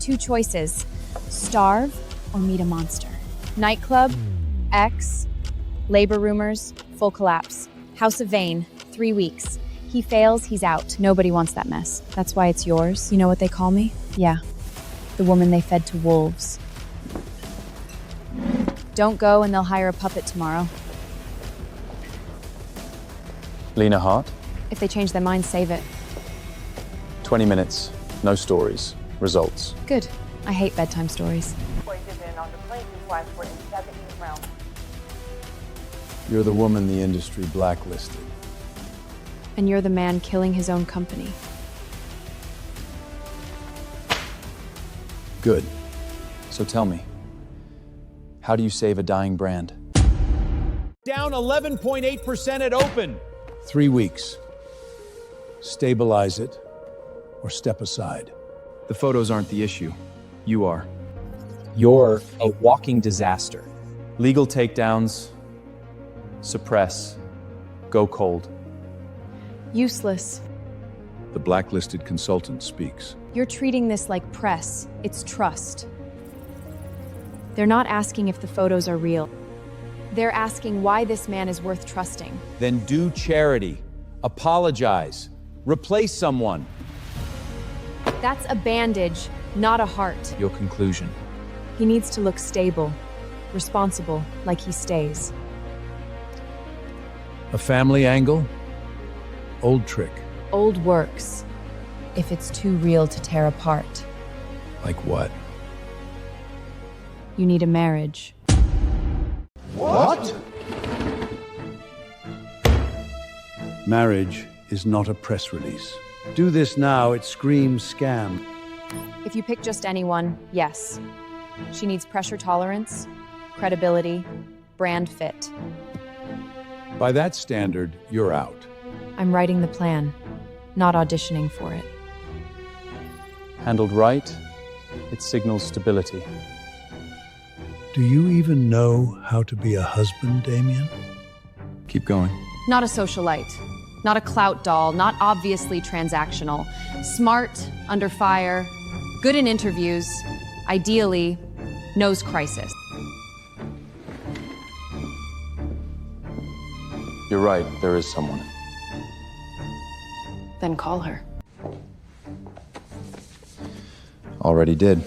two choices: starve or meet a monster. Nightclub, X, labor rumors, full collapse. House of Vane, 3 weeks. He fails, he's out. Nobody wants that mess. That's why it's yours. You know what they call me? Yeah, the woman they fed to wolves. Don't go and they'll hire a puppet tomorrow. Lena Hart? If they change their minds, save it. 20 minutes, no stories, results. Good. I hate bedtime stories. You're the woman the industry blacklisted. And you're the man killing his own company. Good. So tell me, how do you save a dying brand? Down 11.8% at open. 3 weeks. Stabilize it or step aside. The photos aren't the issue. You are. You're a walking disaster. Legal takedowns, suppress, go cold. Useless. The blacklisted consultant speaks. You're treating this like press. It's trust. They're not asking if the photos are real. They're asking why this man is worth trusting. Then do charity. Apologize. Replace someone. That's a bandage, not a heart. Your conclusion. He needs to look stable, responsible, like he stays. A family angle? Old trick. Old works, if it's too real to tear apart. Like what? You need a marriage. What? Marriage is not a press release. Do this now, it screams scam. If you pick just anyone, yes. She needs pressure tolerance, credibility, brand fit. By that standard, you're out. I'm writing the plan, not auditioning for it. Handled right, it signals stability. Do you even know how to be a husband, Damien? Keep going. Not a socialite, not a clout doll, not obviously transactional. Smart, under fire, good in interviews, ideally, knows crisis. You're right, there is someone. Then call her. Already did.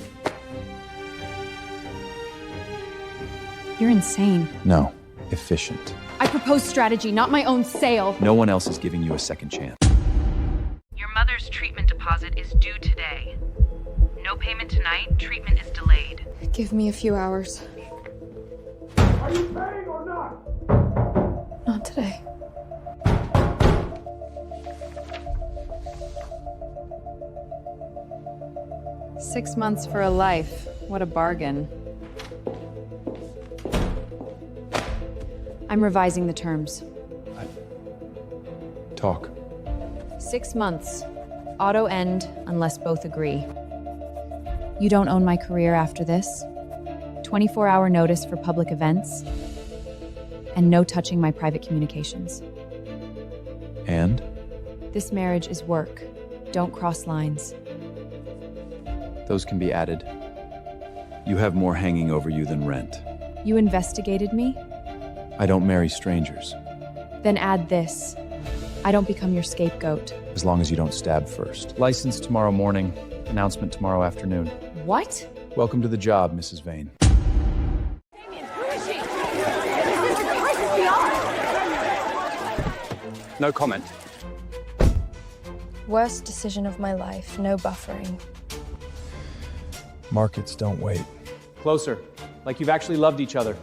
You're insane. No, efficient. I propose strategy, not my own sale. No one else is giving you a second chance. Your mother's treatment deposit is due today. No payment tonight, treatment is delayed. Give me a few hours. Are you paying or not? Not today. $6 months for a life. What a bargain. I'm revising the terms. Talk. 6 months. Auto end unless both agree. You don't own my career after this. 24-hour notice for public events. And no touching my private communications. And? This marriage is work. Don't cross lines. Those can be added. You have more hanging over you than rent. You investigated me? I don't marry strangers. Then add this. I don't become your scapegoat. As long as you don't stab first. License tomorrow morning, announcement tomorrow afternoon. What? Welcome to the job, Mrs. Vane. No comment. Worst decision of my life, no buffering. Markets don't wait. Closer, like you've actually loved each other.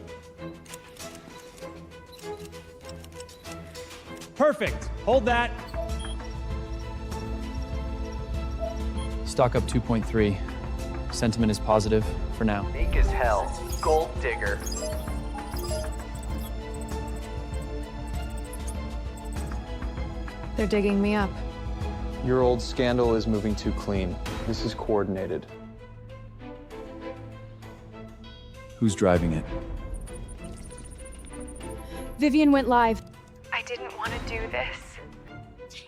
Perfect. Hold that. Stock up 2.3. Sentiment is positive for now. Meek as hell. Gold digger. They're digging me up. Your old scandal is moving too clean. This is coordinated. Who's driving it? Vivian went live. I didn't want to do this.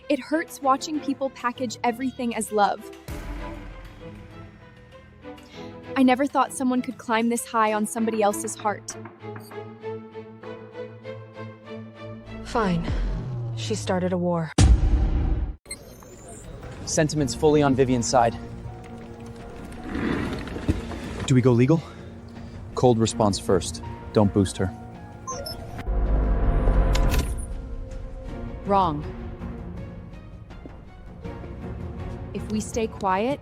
It hurts watching people package everything as love. I never thought someone could climb this high on somebody else's heart. Fine. She started a war. Sentiment's fully on Vivian's side. Do we go legal? Cold response first. Don't boost her. Wrong. If we stay quiet,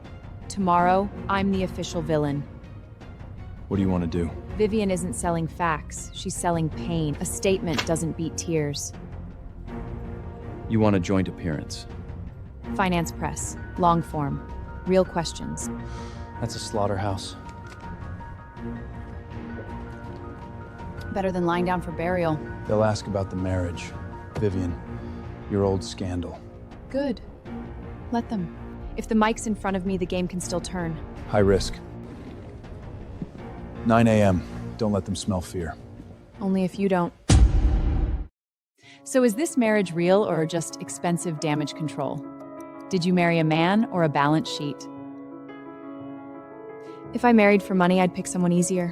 tomorrow, I'm the official villain. What do you want to do? Vivian isn't selling facts, she's selling pain. A statement doesn't beat tears. You want a joint appearance. Finance press, long form, real questions. That's a slaughterhouse. Better than lying down for burial. They'll ask about the marriage. Vivian, your old scandal. Good. Let them. If the mic's in front of me, the game can still turn. High risk. 9 a.m. Don't let them smell fear. Only if you don't. So is this marriage real or just expensive damage control? Did you marry a man or a balance sheet? If I married for money, I'd pick someone easier.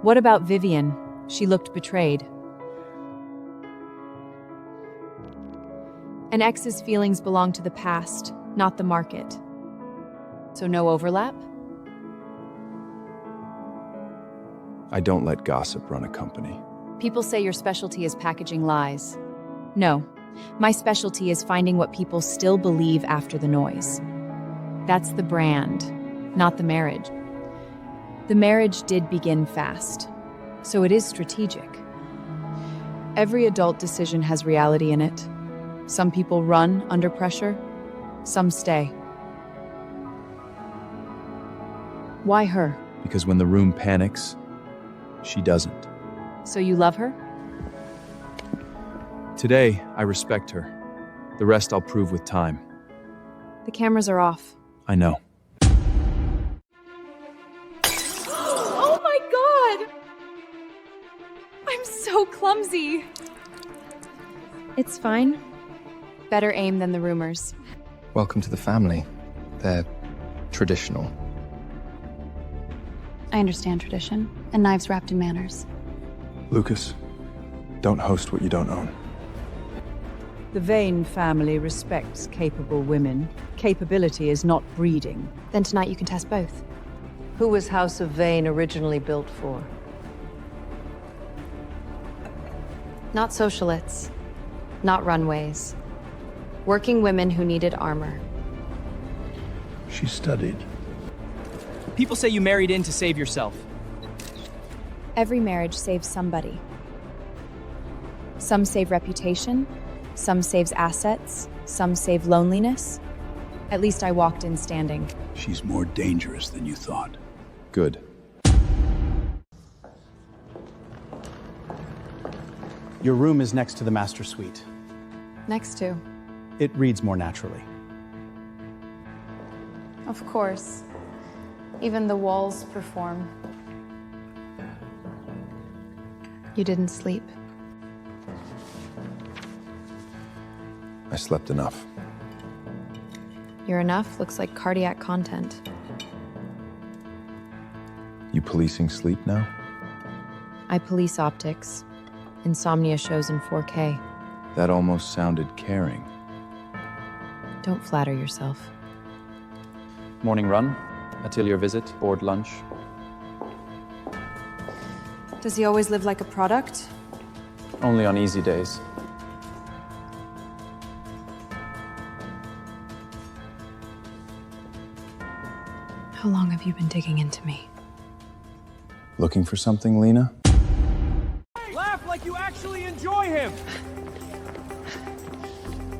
What about Vivian? She looked betrayed. An ex's feelings belong to the past, not the market. So no overlap? I don't let gossip run a company. People say your specialty is packaging lies. No, my specialty is finding what people still believe after the noise. That's the brand, not the marriage. The marriage did begin fast, so it is strategic. Every adult decision has reality in it. Some people run under pressure, some stay. Why her? Because when the room panics, she doesn't. So you love her? Today, I respect her. The rest I'll prove with time. The cameras are off. I know. Oh my god! I'm so clumsy. It's fine. Better aim than the rumors. Welcome to the family. They're traditional. I understand tradition, and knives wrapped in manners. Lucas, don't host what you don't own. The Vane family respects capable women. Capability is not breeding. Then tonight you can test both. Who was House of Vane originally built for? Not socialists. Not runways. Working women who needed armor. She studied. People say you married in to save yourself. Every marriage saves somebody. Some save reputation, some saves assets, some save loneliness. At least I walked in standing. She's more dangerous than you thought. Good. Your room is next to the master suite. Next to. It reads more naturally. Of course. Even the walls perform. You didn't sleep. I slept enough. Your enough looks like cardiac content. You policing sleep now? I police optics. Insomnia shows in 4K. That almost sounded caring. Don't flatter yourself. Morning run, atelier visit, board lunch. Does he always live like a product? Only on easy days. How long have you been digging into me? Looking for something, Lena? Laugh like you actually enjoy him!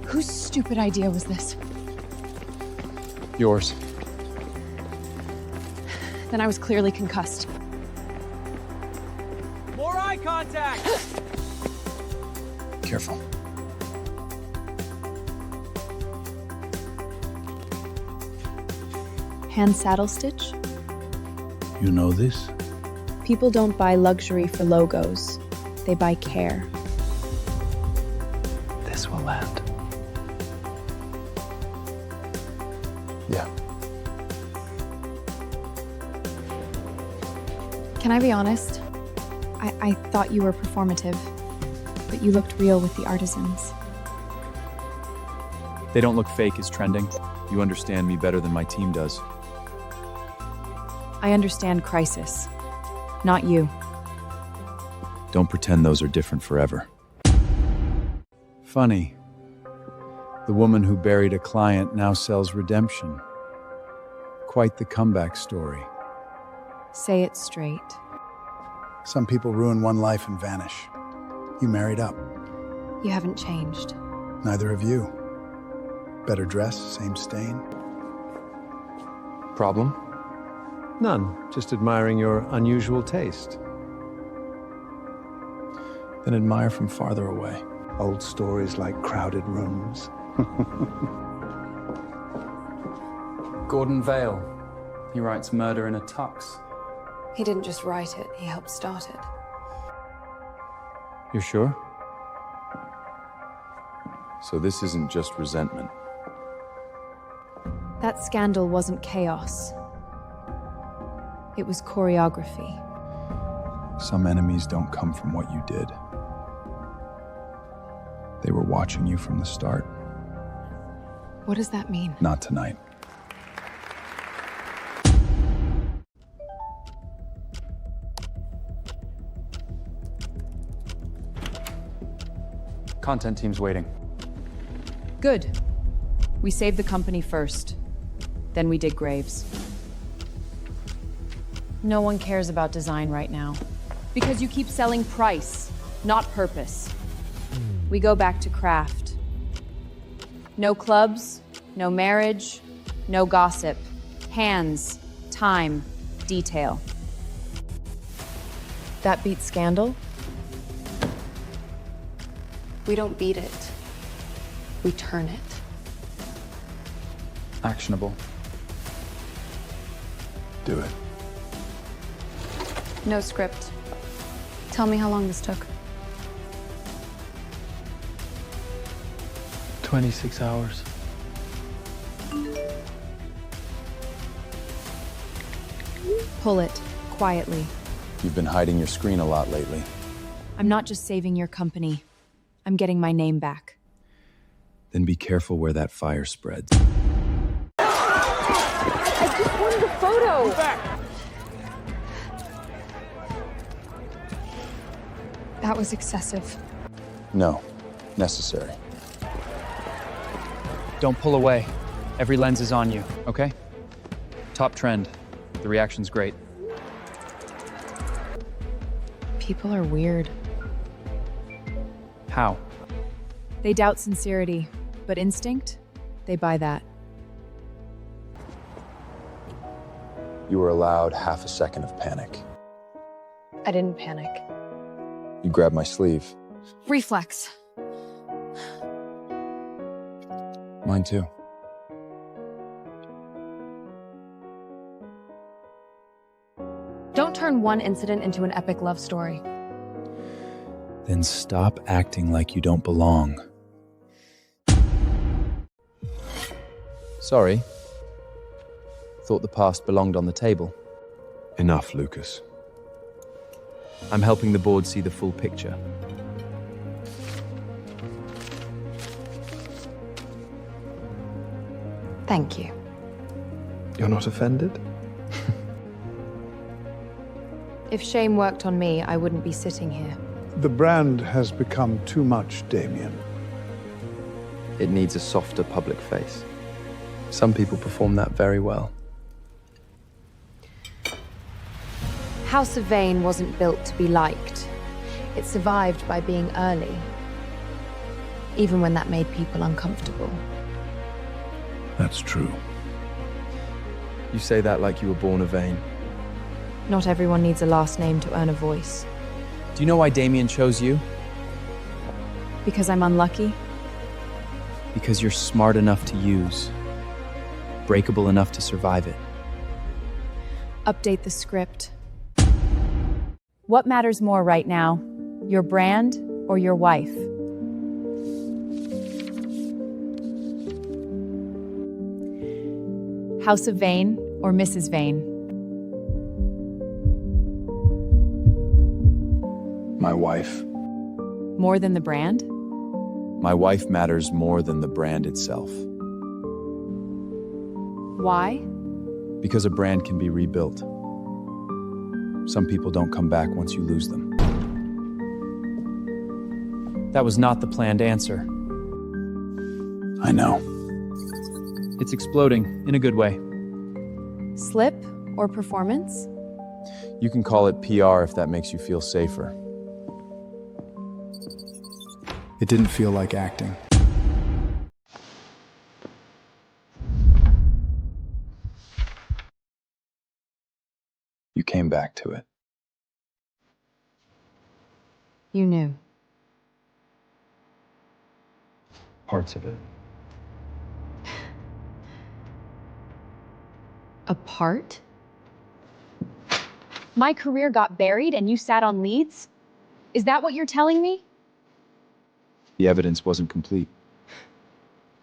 Whose stupid idea was this? Yours. Then I was clearly concussed. More eye contact! Careful. Hand saddle stitch? You know this? People don't buy luxury for logos. They buy care. This will land. Yeah. Can I be honest? I thought you were performative, but you looked real with the artisans. They don't look fake as trending. You understand me better than my team does. I understand crisis, not you. Don't pretend those are different forever. Funny. The woman who buried a client now sells redemption. Quite the comeback story. Say it straight. Some people ruin one life and vanish. You married up. You haven't changed. Neither have you. Better dress, same stain. Problem? None. Just admiring your unusual taste. Then admire from farther away. Old stories like crowded rooms. Gordon Vale. He writes murder in a tux. He didn't just write it, he helped start it. You're sure? So this isn't just resentment. That scandal wasn't chaos. It was choreography. Some enemies don't come from what you did. They were watching you from the start. What does that mean? Not tonight. Content team's waiting. Good. We saved the company first. Then we dig graves. No one cares about design right now. Because you keep selling price, not purpose. We go back to craft. No clubs, no marriage, no gossip. Hands, time, detail. That beats scandal? We don't beat it. We turn it. Actionable. Do it. No script. Tell me how long this took. 26 hours. Pull it, quietly. You've been hiding your screen a lot lately. I'm not just saving your company. I'm getting my name back. Then be careful where that fire spreads. I just wanted a photo! That was excessive. No, necessary. Don't pull away. Every lens is on you, okay? Top trend. The reaction's great. People are weird. How? They doubt sincerity, but instinct? They buy that. You were allowed half a second of panic. I didn't panic. You grabbed my sleeve. Reflex. Mine too. Don't turn one incident into an epic love story. Then stop acting like you don't belong. Sorry. Thought the past belonged on the table. Enough, Lucas. I'm helping the board see the full picture. Thank you. You're not offended? If shame worked on me, I wouldn't be sitting here. The brand has become too much, Damien. It needs a softer public face. Some people perform that very well. House of Vane wasn't built to be liked. It survived by being early, even when that made people uncomfortable. That's true. You say that like you were born a Vane. Not everyone needs a last name to earn a voice. Do you know why Damien chose you? Because I'm unlucky? Because you're smart enough to use. Breakable enough to survive it. Update the script. What matters more right now? Your brand or your wife? House of Vane or Mrs. Vane? My wife. More than the brand? My wife matters more than the brand itself. Why? Because a brand can be rebuilt. Some people don't come back once you lose them. That was not the planned answer. I know. It's exploding in a good way. Slip or performance? You can call it PR if that makes you feel safer. It didn't feel like acting. You came back to it. You knew. Parts of it. A part? My career got buried and you sat on leads? Is that what you're telling me? The evidence wasn't complete.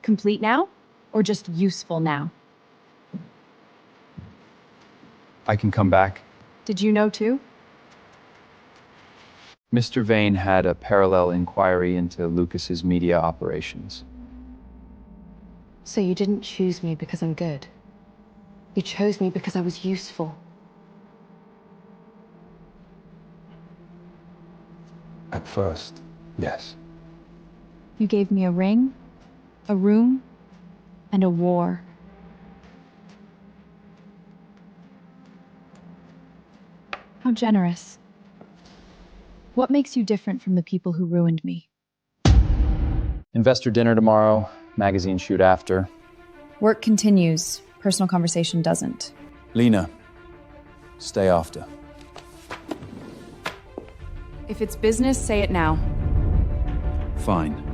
Complete now? Or just useful now? I can come back. Did you know too? Mr. Vane had a parallel inquiry into Lucas's media operations. So you didn't choose me because I'm good. You chose me because I was useful. At first, yes. You gave me a ring, a room, and a war. How generous. What makes you different from the people who ruined me? Investor dinner tomorrow, magazine shoot after. Work continues. Personal conversation doesn't. Lena, stay after. If it's business, say it now. Fine.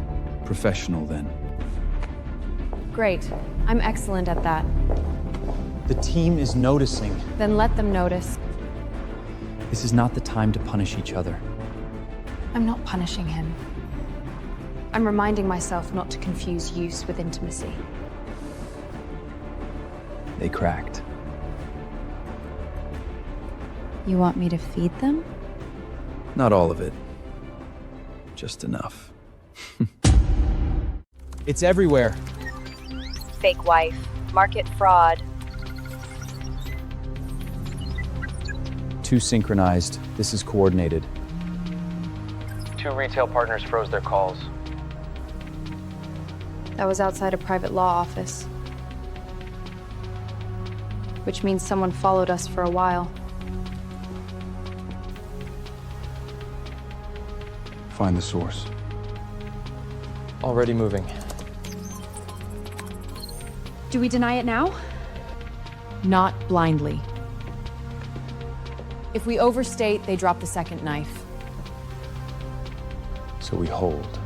Professional then. Great. I'm excellent at that. The team is noticing. Then let them notice. This is not the time to punish each other. I'm not punishing him. I'm reminding myself not to confuse use with intimacy. They cracked. You want me to feed them? Not all of it. Just enough. It's everywhere. Fake wife. Market fraud. Too synchronized. This is coordinated. 2 retail partners froze their calls. That was outside a private law office. Which means someone followed us for a while. Find the source. Already moving. Do we deny it now? Not blindly. If we overstate, they drop the second knife. So we hold.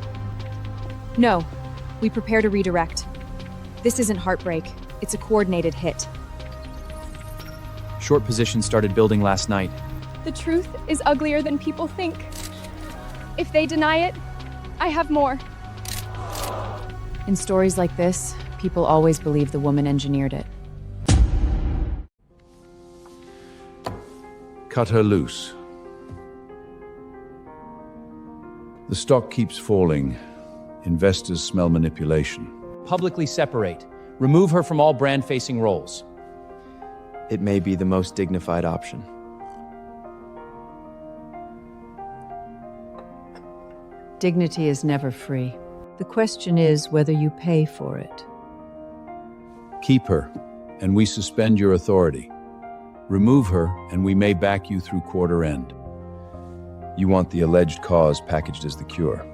No, we prepare to redirect. This isn't heartbreak, it's a coordinated hit. Short position started building last night. The truth is uglier than people think. If they deny it, I have more. In stories like this, people always believe the woman engineered it. Cut her loose. The stock keeps falling. Investors smell manipulation. Publicly separate. Remove her from all brand-facing roles. It may be the most dignified option. Dignity is never free. The question is whether you pay for it. Keep her, and we suspend your authority. Remove her, and we may back you through quarter end. You want the alleged cause packaged as the cure.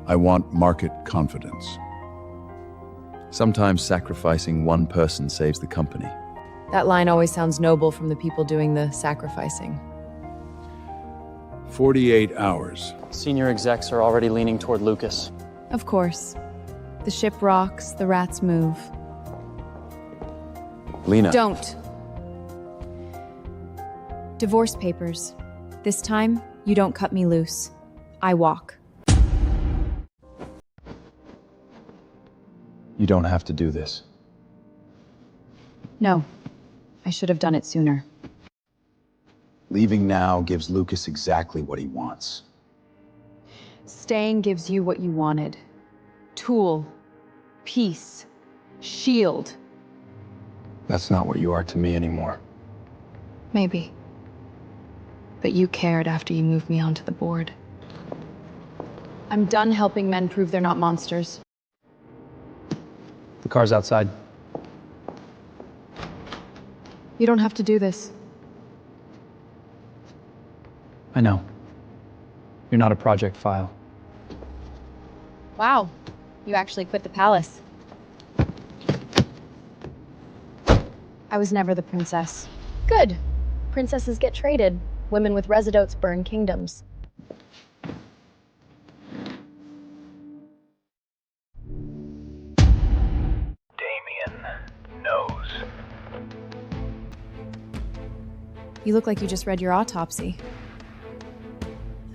I want market confidence. Sometimes sacrificing one person saves the company. That line always sounds noble from the people doing the sacrificing. 48 hours. Senior execs are already leaning toward Lucas. Of course. The ship rocks, the rats move. Lena. Don't. Divorce papers. This time, you don't cut me loose. I walk. You don't have to do this. No. I should have done it sooner. Leaving now gives Lucas exactly what he wants. Staying gives you what you wanted. Tool, peace, shield. That's not what you are to me anymore. Maybe. But you cared after you moved me onto the board. I'm done helping men prove they're not monsters. The car's outside. You don't have to do this. I know. You're not a project file. Wow, you actually quit the palace. I was never the princess. Good. Princesses get traded. Women with residotes burn kingdoms. You look like you just read your autopsy.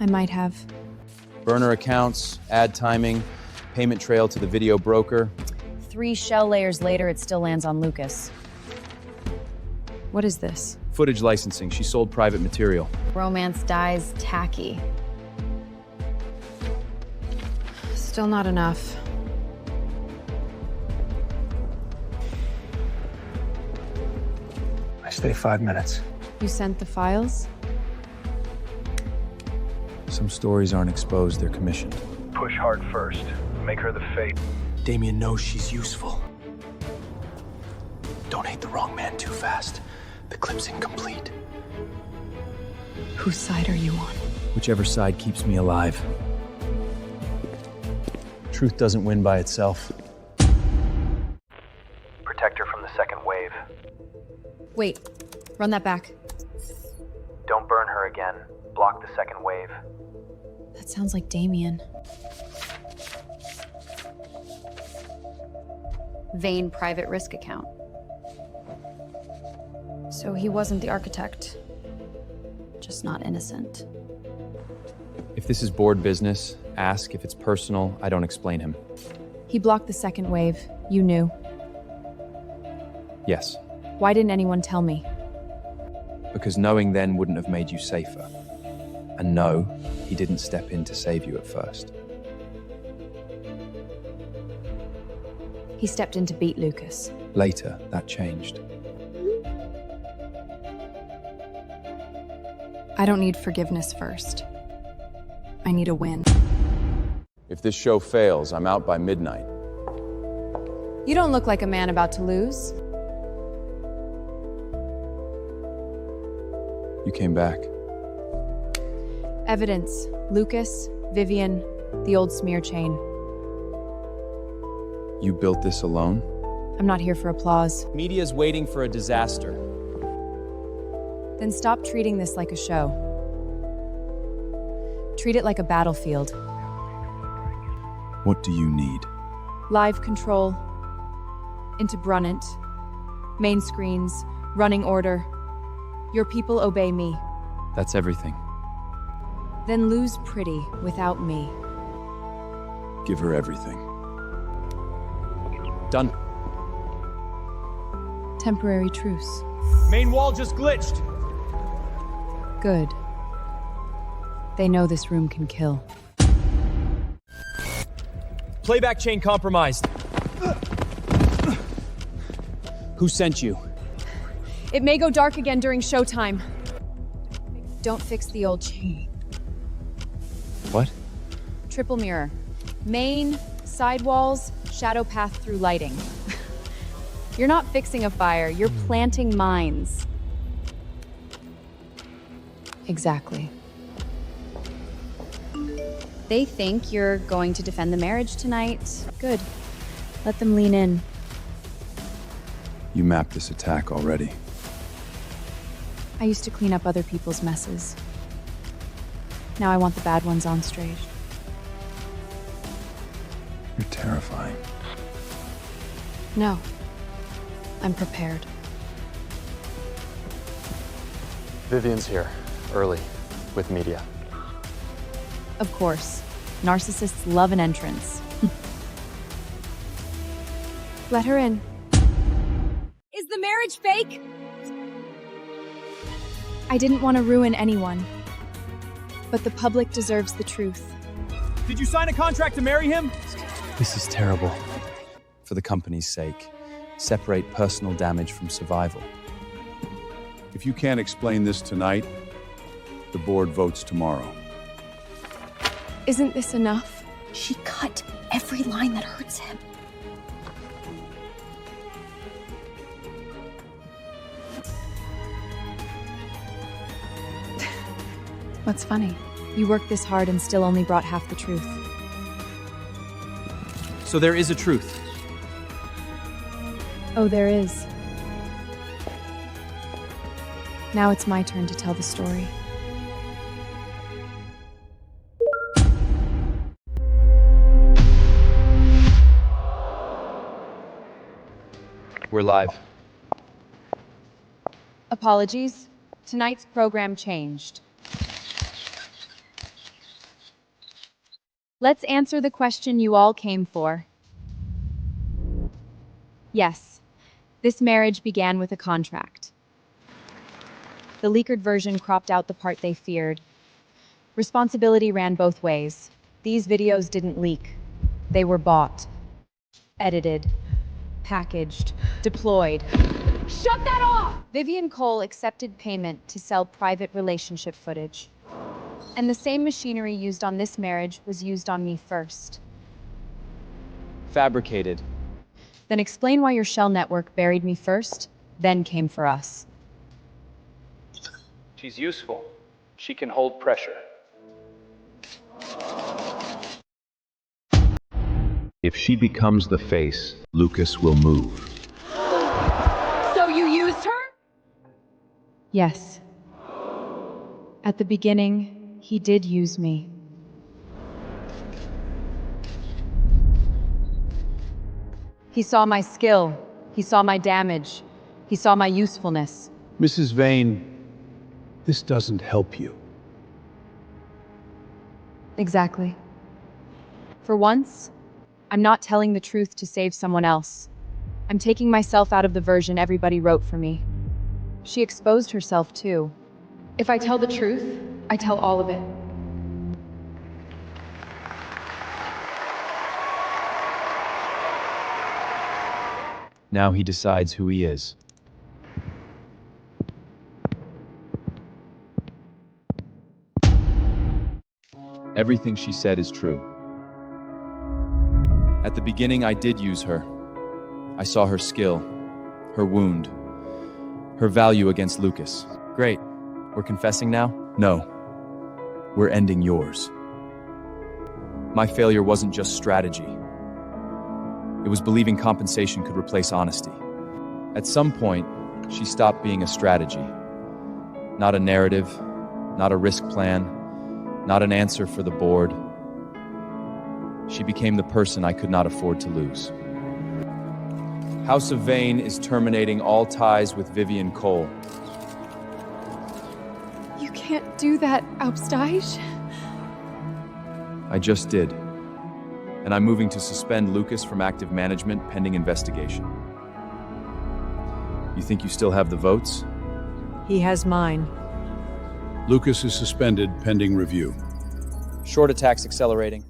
I might have. Burner accounts, ad timing, payment trail to the video broker. 3 shell layers later, it still lands on Lucas. What is this? Footage licensing. She sold private material. Romance dies tacky. Still not enough. I stay 5 minutes. You sent the files? Some stories aren't exposed, they're commissioned. Push hard first. Make her the fate. Damien knows she's useful. Don't hate the wrong man too fast. The clip's incomplete. Whose side are you on? Whichever side keeps me alive. Truth doesn't win by itself. Protect her from the second wave. Wait, run that back. Don't burn her again. Block the second wave. That sounds like Damien. Vane private risk account. So he wasn't the architect. Just not innocent. If this is board business, ask. If it's personal, I don't explain him. He blocked the second wave. You knew. Yes. Why didn't anyone tell me? Because knowing then wouldn't have made you safer. And no, he didn't step in to save you at first. He stepped in to beat Lucas. Later, that changed. I don't need forgiveness first. I need a win. If this show fails, I'm out by midnight. You don't look like a man about to lose. You came back. Evidence. Lucas, Vivian, the old smear chain. You built this alone? I'm not here for applause. Media's waiting for a disaster. Then stop treating this like a show. Treat it like a battlefield. What do you need? Live control. Into Brunnett. Main screens. Running order. Your people obey me. That's everything. Then lose pretty without me. Give her everything. Done. Temporary truce. Main wall just glitched. Good. They know this room can kill. Playback chain compromised. Who sent you? It may go dark again during showtime. Don't fix the old chain. What? Triple mirror. Main, sidewalls, shadow path through lighting. You're not fixing a fire, you're planting mines. Exactly. They think you're going to defend the marriage tonight. Good. Let them lean in. You mapped this attack already. I used to clean up other people's messes. Now I want the bad ones on stage. You're terrifying. No. I'm prepared. Vivian's here, early, with media. Of course. Narcissists love an entrance. Let her in. Is the marriage fake? I didn't want to ruin anyone. But the public deserves the truth. Did you sign a contract to marry him? This is terrible. For the company's sake, separate personal damage from survival. If you can't explain this tonight, the board votes tomorrow. Isn't this enough? She cut every line that hurts him. What's funny? You worked this hard and still only brought half the truth. So there is a truth. Oh, there is. Now it's my turn to tell the story. We're live. Apologies. Tonight's program changed. Let's answer the question you all came for. Yes, this marriage began with a contract. The leakered version cropped out the part they feared. Responsibility ran both ways. These videos didn't leak. They were bought, edited, packaged, deployed. Shut that off! Vivian Cole accepted payment to sell private relationship footage. And the same machinery used on this marriage was used on me first. Fabricated. Then explain why your shell network buried me first, then came for us. She's useful. She can hold pressure. If she becomes the face, Lucas will move. So you used her? Yes. At the beginning, he did use me. He saw my skill. He saw my damage. He saw my usefulness. Mrs. Vane, this doesn't help you. Exactly. For once, I'm not telling the truth to save someone else. I'm taking myself out of the version everybody wrote for me. She exposed herself too. If I tell the truth, I tell all of it. Now he decides who he is. Everything she said is true. At the beginning, I did use her. I saw her skill, her wound, her value against Lucas. Great. We're confessing now? No. We're ending yours. My failure wasn't just strategy. It was believing compensation could replace honesty. At some point, she stopped being a strategy. Not a narrative, not a risk plan, not an answer for the board. She became the person I could not afford to lose. House of Vane is terminating all ties with Vivian Cole. You can't do that, Upstage. I just did. And I'm moving to suspend Lucas from active management pending investigation. You think you still have the votes? He has mine. Lucas is suspended pending review. Short attacks accelerating.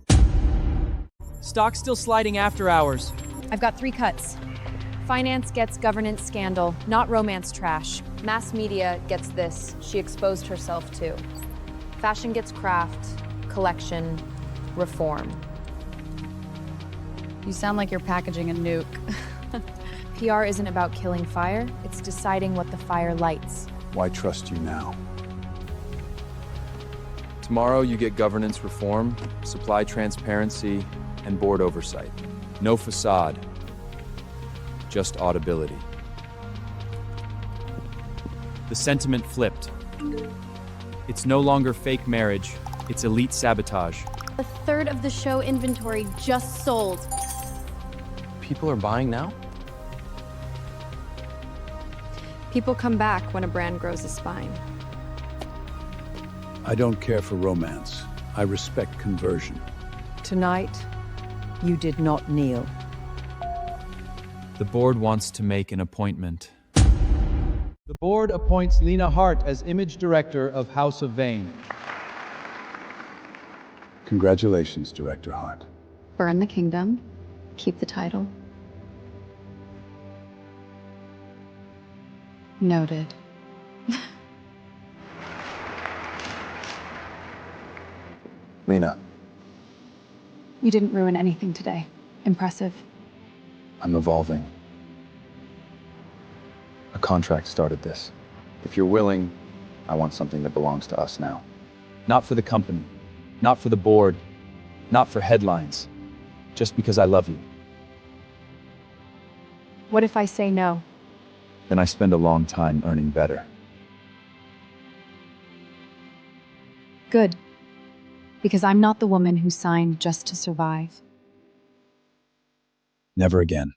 Stock still sliding after hours. I've got 3 cuts. Finance gets governance scandal, not romance trash. Mass media gets this. She exposed herself too. Fashion gets craft, collection, reform. You sound like you're packaging a nuke. PR isn't about killing fire, it's deciding what the fire lights. Why trust you now? Tomorrow you get governance reform, supply transparency, and board oversight. No facade, just audibility. The sentiment flipped. It's no longer fake marriage, it's elite sabotage. A third of the show inventory just sold. People are buying now? People come back when a brand grows a spine. I don't care for romance. I respect conversion. Tonight, you did not kneel. The board wants to make an appointment. The board appoints Lena Hart as Image Director of House of Vane. Congratulations, Director Hart. Burn the kingdom, keep the title. Noted. Lena, You didn't ruin anything today. Impressive. I'm evolving. A contract started this. If you're willing, I want something that belongs to us now. Not for the company, not for the board, not for headlines, just because I love you. What if I say no? Then I spend a long time earning better. Good. Because I'm not the woman who signed just to survive. Never again.